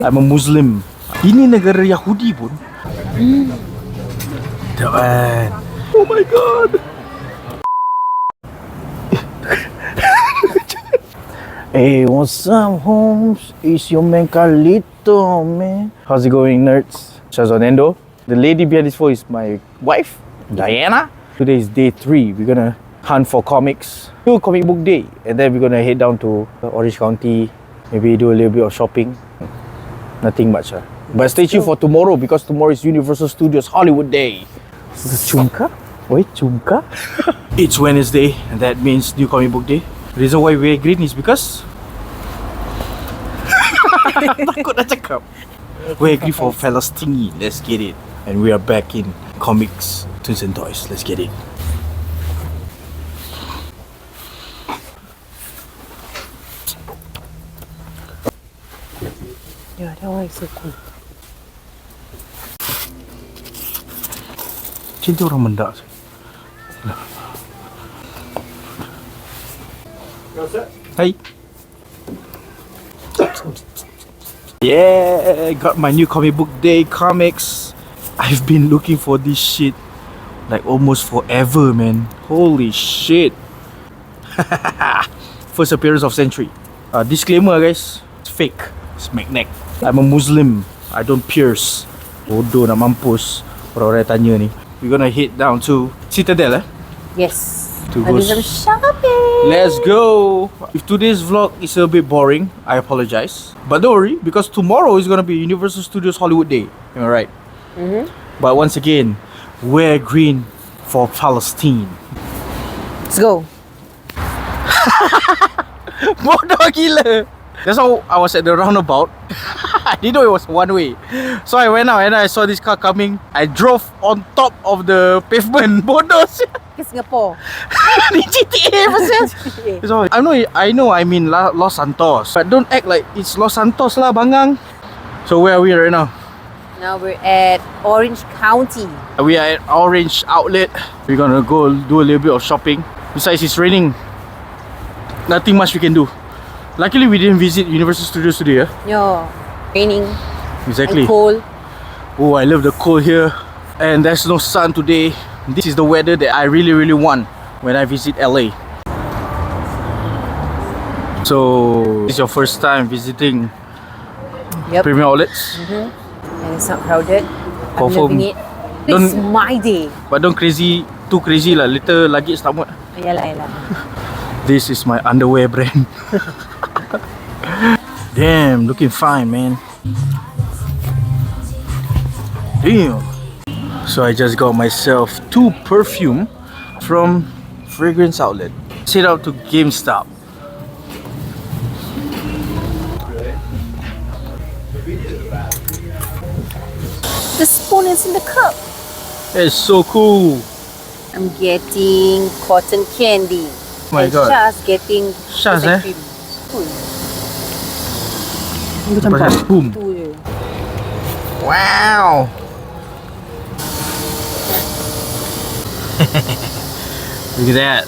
I'm a Muslim. Ini negara Yahudi pun. D'WAN. Oh my god. Hey, what's up, Holmes? It's your man Carlito, man. How's it going, nerds? Syazwannendo. The lady behind this phone is my wife, Diana. Today is day 3. We're gonna hunt for comics. Do comic book day, and then we're gonna head down to Orange County. Maybe do a little bit of shopping. Nothing much, but stay tuned for tomorrow because tomorrow is Universal Studios Hollywood Day. Chumka? Wait, Chumka? It's Wednesday, and that means new comic book day. The reason why we wear green is because takut nak cakap. We're green for Palestine. Let's get it. And we are back in comics, toys and toys. Let's get it. Yeah, that one is so cool. Cinta orang mendak. Hey. Yeah, got my new comic book day comics. I've been looking for this shit like almost forever, man. Holy shit. First appearance of century. Disclaimer, guys. It's fake. It's magnet. I'm a Muslim. I don't pierce. Bodoh nak mampus. Orang-orang tanya ni. We're gonna head down to Citadel, Yes. To I go do some shopping. Let's go! If today's vlog is a bit boring, I apologize. But don't worry, because tomorrow is gonna be Universal Studios Hollywood Day. Am I right? But once again, wear green for Palestine. Let's go. Bodoh gila! That's how I was at the roundabout. I didn't know it was one way. So I went out and I saw this car coming. I drove on top of the pavement. Bodoh sih. Ke Singapore. Ni GTA pasal. So, I know I'm in Los Santos. But don't act like it's Los Santos lah, bangang. So where are we right now? Now we're at Orange County. We are at Orange Outlet. We're gonna go do a little bit of shopping. Besides, it's raining. Nothing much we can do. Luckily, we didn't visit Universal Studios today. Yo, raining. Exactly. And cold. Oh, I love the cold here. And there's no sun today. This is the weather that I really want when I visit LA. So, this is your first time visiting premium outlets? And it's not crowded. I'm Confirm. loving it. It's my day. But don't too crazy lah. Later luggage tak muat. Yalah. This is my underwear brand. Damn, looking fine, man. Damn. So I just got myself 2 perfume from fragrance outlet. Head out to GameStop. The spoon is in the cup. It's so cool. I'm getting cotton candy. Oh my god. Shah's getting Shah's, cream. Cool. Macam Pasal spoon. tu je. Wow. Look at that.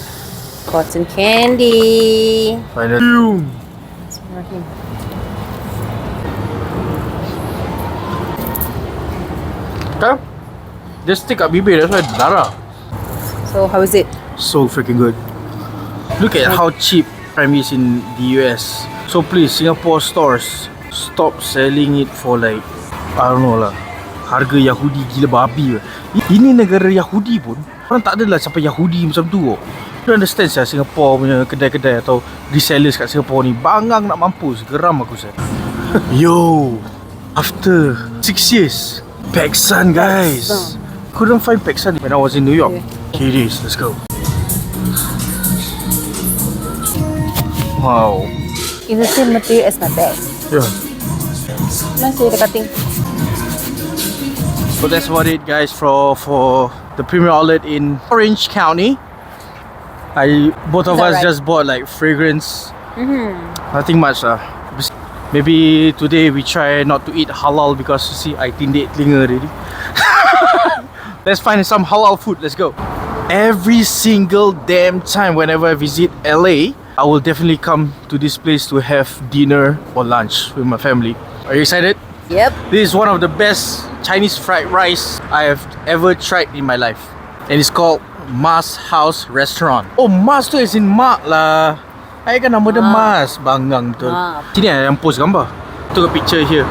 Cotton candy. Final. Okay. Just stick kat bibir, that's why darah. So how is it? So freaking good. Look at how cheap Prime is in the US. So please, Singapore stores, stop selling it for like, I don't know lah, harga Yahudi gila babi. Ini negara Yahudi pun orang tak adalah sampai Yahudi macam tu. You understand saya, Singapore punya kedai-kedai atau resellers kat Singapore ni bangang nak mampus. Geram aku saya. Yo, after 6 years, Frank&Sons, guys. Couldn't find Frank&Sons when I was in New York. Here it is, let's go. Wow. It's the same material as my bag. Yeah. Nice the cutting. So that's about it, guys, for the premium outlet in Orange County. Both of us just bought like fragrance. Nothing much lah. Maybe today we try not to eat halal because you see I tindik telinga already. Let's find some halal food. Let's go. Every single damn time whenever I visit LA, I will definitely come to this place to have dinner or lunch with my family. Are you excited? Yep. This is one of the best Chinese fried rice I have ever tried in my life. And it's called Mas House Restaurant. Oh, Mas tu as in mak lah. I kan nama dia Mas. Bangang betul. Sini ada yang post gambar. Took a picture here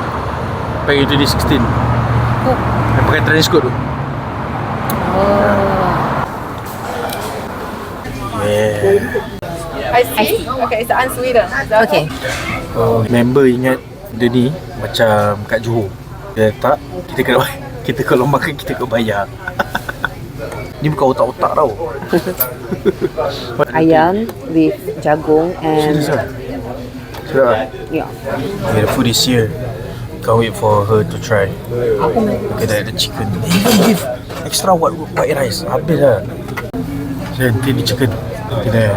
back in 2016. Oh. Yang pakai trench coat tu. I see. Okay, it's unsweetened. Okay. Member ingat dia ni macam kat Johor. Dia tak, kita kalau makan kita kena bayar. Ni bukan otak-otak tau. Ayam with jagung and Sedap tak? yeah. Okay, the food is here. Can't wait for her to try. Look at that, the chicken. They even give extra white rice. Habis lah. Nanti the chicken. Kita.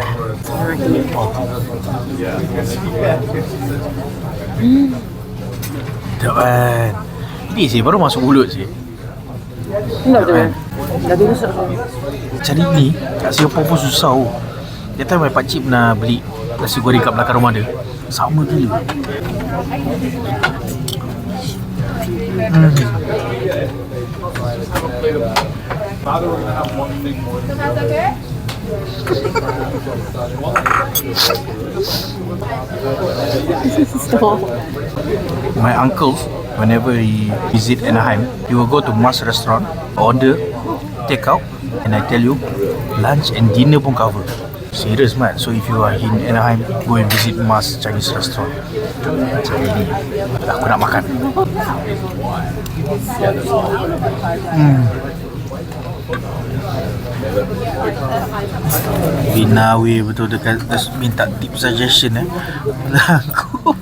D'WAN. Ini sih baru masuk mulut sih. Dah dimasak. Cari ni kat Singapore pun susah oh. That time my pakcik pernah beli nasi goreng kat belakang rumah dia. Sama gila. My uncle, whenever he visit Anaheim, he will go to Mas restaurant, order takeout, and I tell you, lunch and dinner pun cover. Serious man. So if you are in Anaheim, go and visit Mas Chinese restaurant. Macam ini, aku nak makan. Binawi betul dekat minta tip suggestion Aku.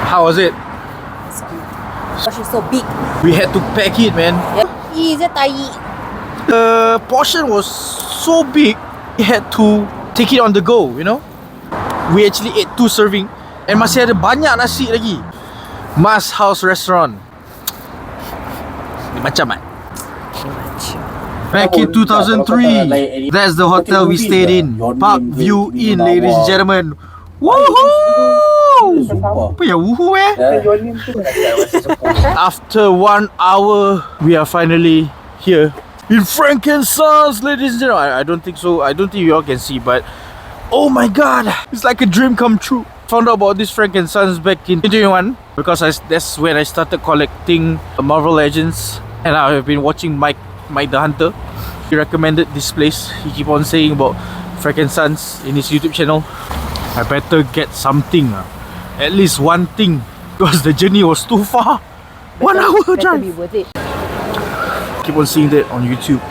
How was it? She's so big. We had to pack it, man. Yep. Easy tahi. The portion was so big, we had to take it on the go, you know. We actually ate 2 serving and masih ada banyak nasi lagi. Mas House Restaurant. Macam man. Back in 2003, that's the hotel we stayed in. Park View Inn, ladies and gentlemen. Woohoo! Apa ya woohoo After 1 hour, we are finally here in Frank and Sons, ladies and gentlemen. I don't think so. I don't think you all can see, but oh my god, it's like a dream come true. Found out about this Frank and Sons back in 2021 because that's when I started collecting Marvel Legends, and I have been watching Mike the Hunter. He recommended this place. He keep on saying about Frank and Sons in his YouTube channel. I better get something, at least one thing, because the journey was too far. 1 hour drive. Be worth it. Keep on seeing that on YouTube.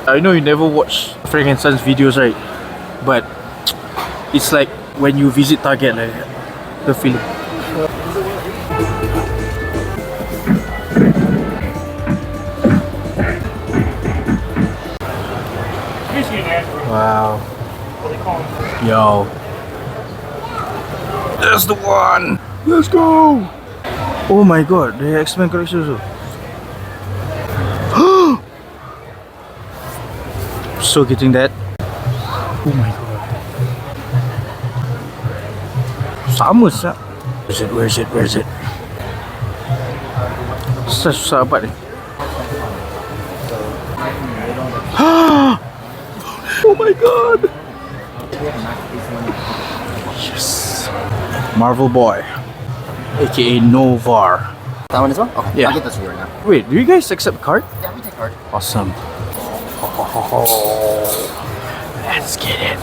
I know you never watch Frank and Sons videos, right? But it's like when you visit Target, like the feeling. Wow. Yo. That's the one. Let's go. Oh my god, the X-Men collection also. So getting that. Oh my god. Sama sah. Where is it? Susah dapat ni. Oh my god. Yes. Marvel Boy, aka Novar. That one as well? Okay, Yeah. I'll get this for you right now. Wait, do you guys accept card? Yeah, we take card. Awesome. Let's get it.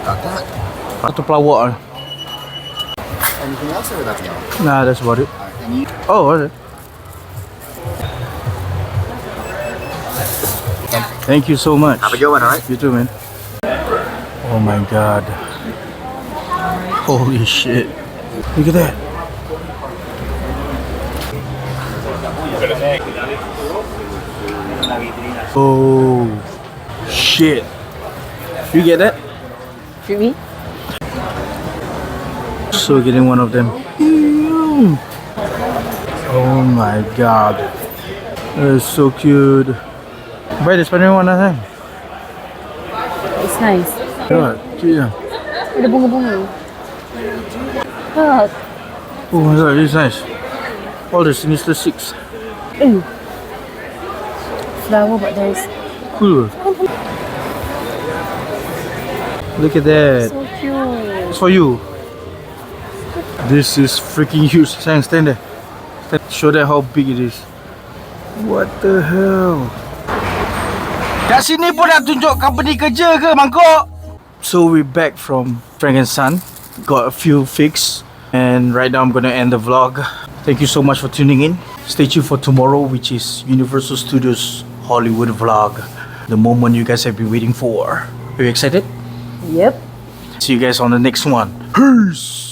Got that. Satu pelawak. Anything else or that's all? Nah, that's about it. Alright, and you? Oh, okay. Thank you so much. Have a good one, alright? You too, man. Oh my god. Holy shit. Look at that. Oh shit. You get that? Treat me. So getting one of them. Oh my god. That is so cute. Buy the Spider-Man one last time. It's nice. God, yeah. Ada bunga-bunga. Ah, Oh my god, this is nice. All the Sinister Six. flower but there is Cool. Look at that. so cute. It's for you. This is freaking huge. Sayang, stand there. Show them how big it is. What the hell? Kat sini pun nak tunjuk company kerja ke, mangkuk? So we're back from Frank and Son. Got a few fix. And right now I'm gonna end the vlog. Thank you so much for tuning in. Stay tuned for tomorrow, which is Universal Studios Hollywood vlog. The moment you guys have been waiting for. Are you excited? Yep. See you guys on the next one. Peace!